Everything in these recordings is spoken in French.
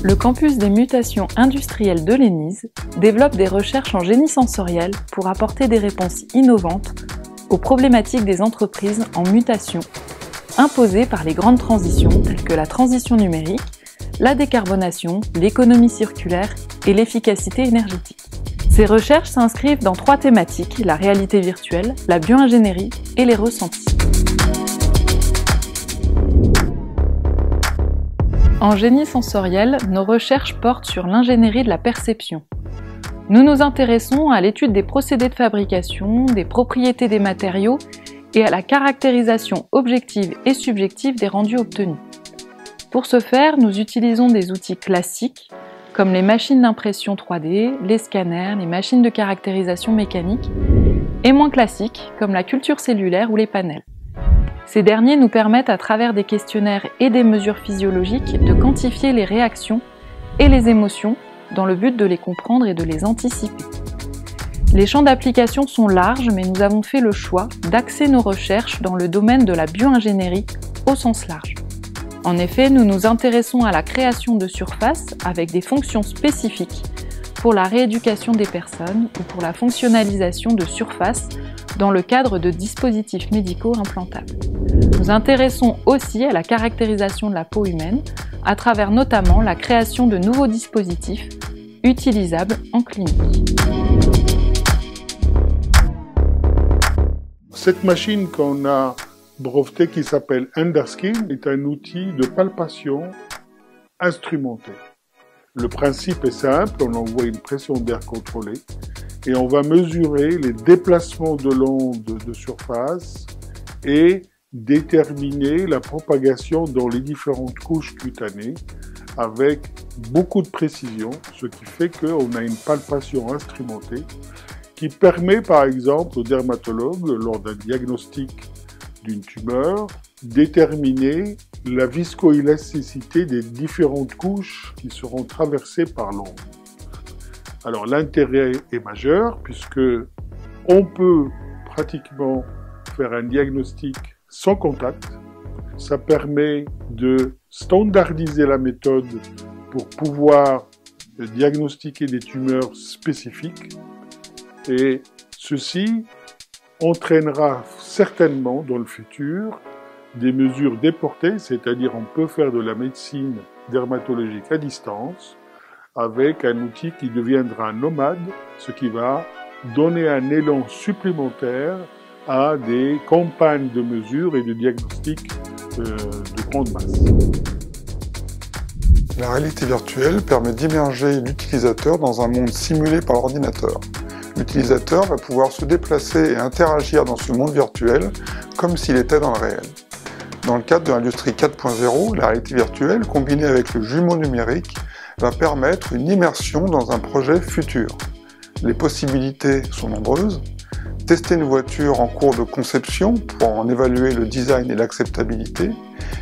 Le campus des mutations industrielles de l'ENISE développe des recherches en génie sensoriel pour apporter des réponses innovantes aux problématiques des entreprises en mutation, imposées par les grandes transitions telles que la transition numérique, la décarbonation, l'économie circulaire et l'efficacité énergétique. Ces recherches s'inscrivent dans 3 thématiques, la réalité virtuelle, la bioingénierie et les ressentis. En génie sensoriel, nos recherches portent sur l'ingénierie de la perception. Nous nous intéressons à l'étude des procédés de fabrication, des propriétés des matériaux et à la caractérisation objective et subjective des rendus obtenus. Pour ce faire, nous utilisons des outils classiques comme les machines d'impression 3D, les scanners, les machines de caractérisation mécanique et moins classiques comme la culture cellulaire ou les panels. Ces derniers nous permettent, à travers des questionnaires et des mesures physiologiques, de quantifier les réactions et les émotions dans le but de les comprendre et de les anticiper. Les champs d'application sont larges, mais nous avons fait le choix d'axer nos recherches dans le domaine de la bioingénierie au sens large. En effet, nous nous intéressons à la création de surfaces avec des fonctions spécifiques pour la rééducation des personnes ou pour la fonctionnalisation de surfaces dans le cadre de dispositifs médicaux implantables. Nous intéressons aussi à la caractérisation de la peau humaine à travers notamment la création de nouveaux dispositifs utilisables en clinique. Cette machine qu'on a brevetée qui s'appelle Enderskin est un outil de palpation instrumenté. Le principe est simple, on envoie une pression d'air contrôlée et on va mesurer les déplacements de l'onde de surface et déterminer la propagation dans les différentes couches cutanées avec beaucoup de précision, ce qui fait qu'on a une palpation instrumentée qui permet par exemple au dermatologue, lors d'un diagnostic d'une tumeur, déterminer la viscoélasticité des différentes couches qui seront traversées par l'onde. Alors l'intérêt est majeur puisque on peut pratiquement faire un diagnostic sans contact. Ça permet de standardiser la méthode pour pouvoir diagnostiquer des tumeurs spécifiques et ceci entraînera certainement dans le futur des mesures déportées, c'est-à-dire on peut faire de la médecine dermatologique à distance avec un outil qui deviendra nomade, ce qui va donner un élan supplémentaire à des campagnes de mesure et de diagnostic de grande masse. La réalité virtuelle permet d'immerger l'utilisateur dans un monde simulé par l'ordinateur. L'utilisateur va pouvoir se déplacer et interagir dans ce monde virtuel comme s'il était dans le réel. Dans le cadre de l'industrie 4.0, la réalité virtuelle, combinée avec le jumeau numérique, va permettre une immersion dans un projet futur. Les possibilités sont nombreuses. Tester une voiture en cours de conception pour en évaluer le design et l'acceptabilité,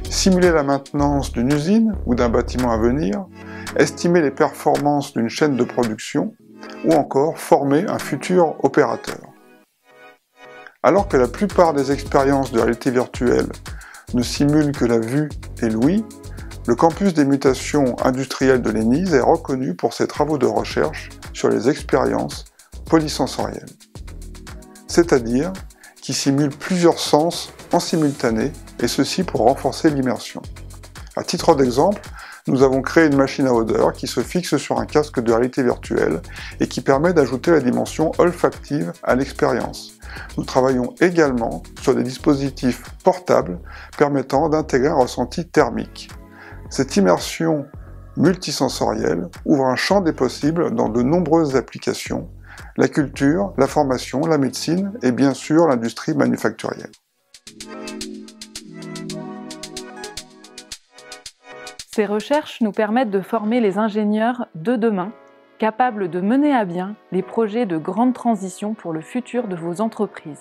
simuler la maintenance d'une usine ou d'un bâtiment à venir, estimer les performances d'une chaîne de production, ou encore former un futur opérateur. Alors que la plupart des expériences de réalité virtuelle ne simulent que la vue et l'ouïe, le campus des mutations industrielles de l'ENISE est reconnu pour ses travaux de recherche sur les expériences polysensorielles, c'est-à-dire qui simulent plusieurs sens en simultané, et ceci pour renforcer l'immersion. À titre d'exemple, nous avons créé une machine à odeur qui se fixe sur un casque de réalité virtuelle et qui permet d'ajouter la dimension olfactive à l'expérience. Nous travaillons également sur des dispositifs portables permettant d'intégrer un ressenti thermique. Cette immersion multisensorielle ouvre un champ des possibles dans de nombreuses applications, la culture, la formation, la médecine et bien sûr l'industrie manufacturière. Ces recherches nous permettent de former les ingénieurs de demain, capables de mener à bien les projets de grande transition pour le futur de vos entreprises.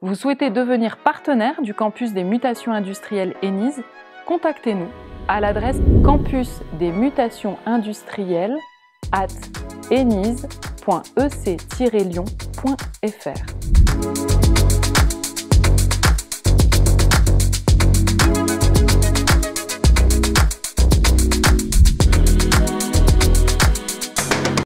Vous souhaitez devenir partenaire du campus des mutations industrielles ENISE? Contactez-nous à l'adresse campusdesmutationsindustrielles@enise.ec-lyon.fr.